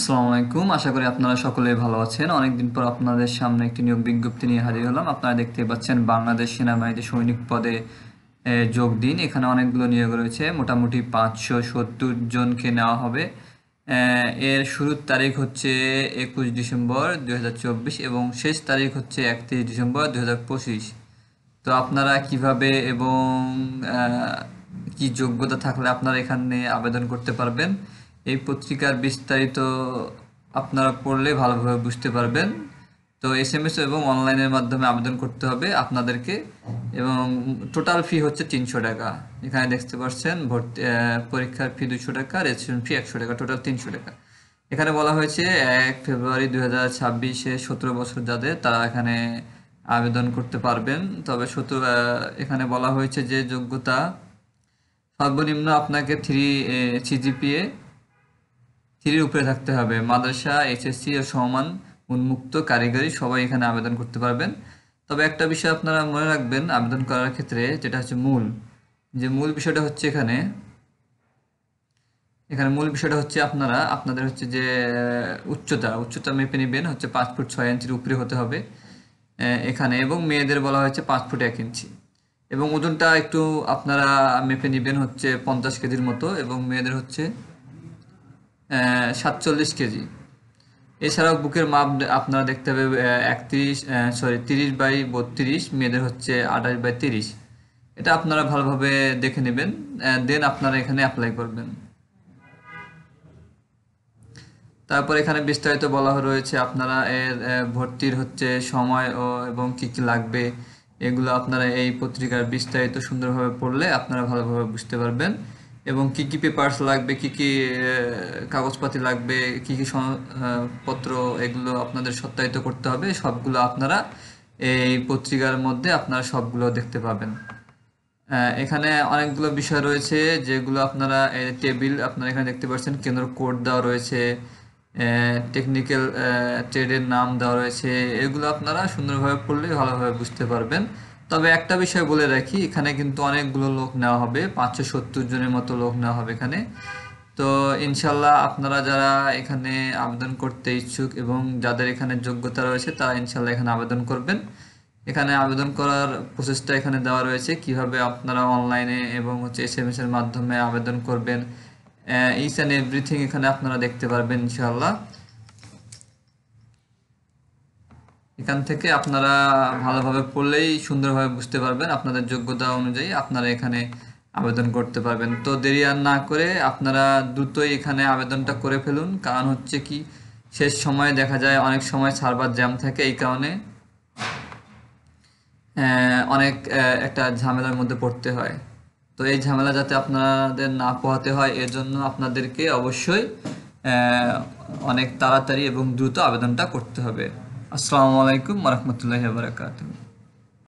আসসালামু আলাইকুম। আশা করি আপনারা সকলেই ভালো আছেন। অনেকদিন পর আপনাদের সামনে একটি নিয়োগ বিজ্ঞপ্তি নিয়ে হাজির হলাম। আপনারা দেখতে পাচ্ছেন বাংলাদেশ সেনাবাহিনীতে সৈনিক পদে যোগ দিন। এখানে অনেকগুলো নিয়োগ রয়েছে, মোটামুটি 570 জনকে নেওয়া হবে। এর শুরুর তারিখ হচ্ছে 21 ডিসেম্বর 2024 এবং শেষ তারিখ হচ্ছে 31 ডিসেম্বর 2025। তো আপনারা কিভাবে এবং কি যোগ্যতা থাকলে আপনারা এখানে আবেদন করতে পারবেন, এই পত্রিকার বিস্তারিত আপনারা পড়লে ভালোভাবে বুঝতে পারবেন। তো SMS এবং অনলাইনের মাধ্যমে আবেদন করতে হবে আপনাদেরকে, এবং টোটাল ফি হচ্ছে 300 টাকা। এখানে দেখতে পাচ্ছেন ভর্তি পরীক্ষার ফি 200 টাকা, রেজিস্ট্রেশন ফি 100 টাকা, টোটাল 300 টাকা। এখানে বলা হয়েছে 1 ফেব্রুয়ারি 2026-এ 17 বছর যাদের তারা এখানে আবেদন করতে পারবেন। তবে এখানে বলা হয়েছে যে যোগ্যতা সর্বনিম্ন আপনাকে 3 CGPA 3-এর উপরে থাকতে হবে। মাদ্রাসা, HSC ও সমান উন্মুক্ত কারিগরি সবাই এখানে আবেদন করতে পারবেন। তবে একটা বিষয় আপনারা মনে রাখবেন আবেদন করার ক্ষেত্রে, যেটা হচ্ছে মূল বিষয়টা হচ্ছে এখানে মূল বিষয়টা হচ্ছে আপনাদের হচ্ছে যে উচ্চতা মেপে নেবেন হচ্ছে 5 ফুট 6 ইঞ্চির উপরে হতে হবে এখানে, এবং মেয়েদের বলা হয়েছে 5 ফুট 1 ইঞ্চি, এবং ওজনটা একটু আপনারা মেপে নেবেন হচ্ছে 50 কেজির মতো, এবং মেয়েদের হচ্ছে 47 কেজি। এছাড়াও বুকের মাপ আপনারা দেখতে হবে 30/32, মেয়েদের হচ্ছে 28/30। এটা আপনারা ভালোভাবে দেখে নেবেন, দেন আপনারা এখানে অ্যাপ্লাই করবেন। তারপর এখানে বিস্তারিত বলা রয়েছে আপনারা এর ভর্তির হচ্ছে সময় এবং কি কি লাগবে, এগুলো আপনারা এই পত্রিকার বিস্তারিত সুন্দরভাবে পড়লে আপনারা ভালোভাবে বুঝতে পারবেন, এবং কি কি পেপারস লাগবে, কি কি কাগজপাতি লাগবে, কি কি পত্র, এগুলো আপনাদের সত্যায়িত করতে হবে। সবগুলো আপনারা এই পত্রিকার মধ্যে আপনারা সবগুলো দেখতে পাবেন। এখানে অনেকগুলো বিষয় রয়েছে যেগুলো আপনারা টেবিল আপনারা এখানে দেখতে পাচ্ছেন, কেন্দ্র কোড দেওয়া রয়েছে, টেকনিক্যাল ট্রেডের নাম দেওয়া রয়েছে। এগুলো আপনারা সুন্দরভাবে পড়লে ভালোভাবে বুঝতে পারবেন। তবে একটা বিষয় বলে রাখি, এখানে কিন্তু অনেকগুলো লোক নেওয়া হবে, 570 জনের মতো লোক নেওয়া হবে এখানে। তো ইনশাল্লাহ আপনারা যারা এখানে আবেদন করতে ইচ্ছুক এবং যাদের এখানে যোগ্যতা রয়েছে তারা ইনশাল্লাহ এখানে আবেদন করবেন। এখানে আবেদন করার প্রসেসটা এখানে দেওয়া রয়েছে, কিভাবে আপনারা অনলাইনে এবং হচ্ছে SMS এর মাধ্যমে আবেদন করবেন, ইচ অ্যান্ড এভরিথিং এখানে আপনারা দেখতে পারবেন ইনশাআল্লাহ। এখান থেকে আপনারা ভালোভাবে পড়লেই সুন্দরভাবে বুঝতে পারবেন, আপনাদের যোগ্যতা অনুযায়ী আপনারা এখানে আবেদন করতে পারবেন। তো দেরি আর না করে আপনারা দ্রুতই এখানে আবেদনটা করে ফেলুন, কারণ হচ্ছে কি শেষ সময়ে দেখা যায় অনেক সময় সার্ভার জ্যাম থাকে, এই কারণে অনেক একটা ঝামেলার মধ্যে পড়তে হয়। তো এই ঝামেলা যাতে আপনাদের না পোহাতে হয়, এর জন্য আপনাদেরকে অবশ্যই অনেক তাড়াতাড়ি এবং দ্রুত আবেদনটা করতে হবে। আসসালামু আলাইকুম ওয়া রাহমাতুল্লাহি ওয়া বারাকাতুহু।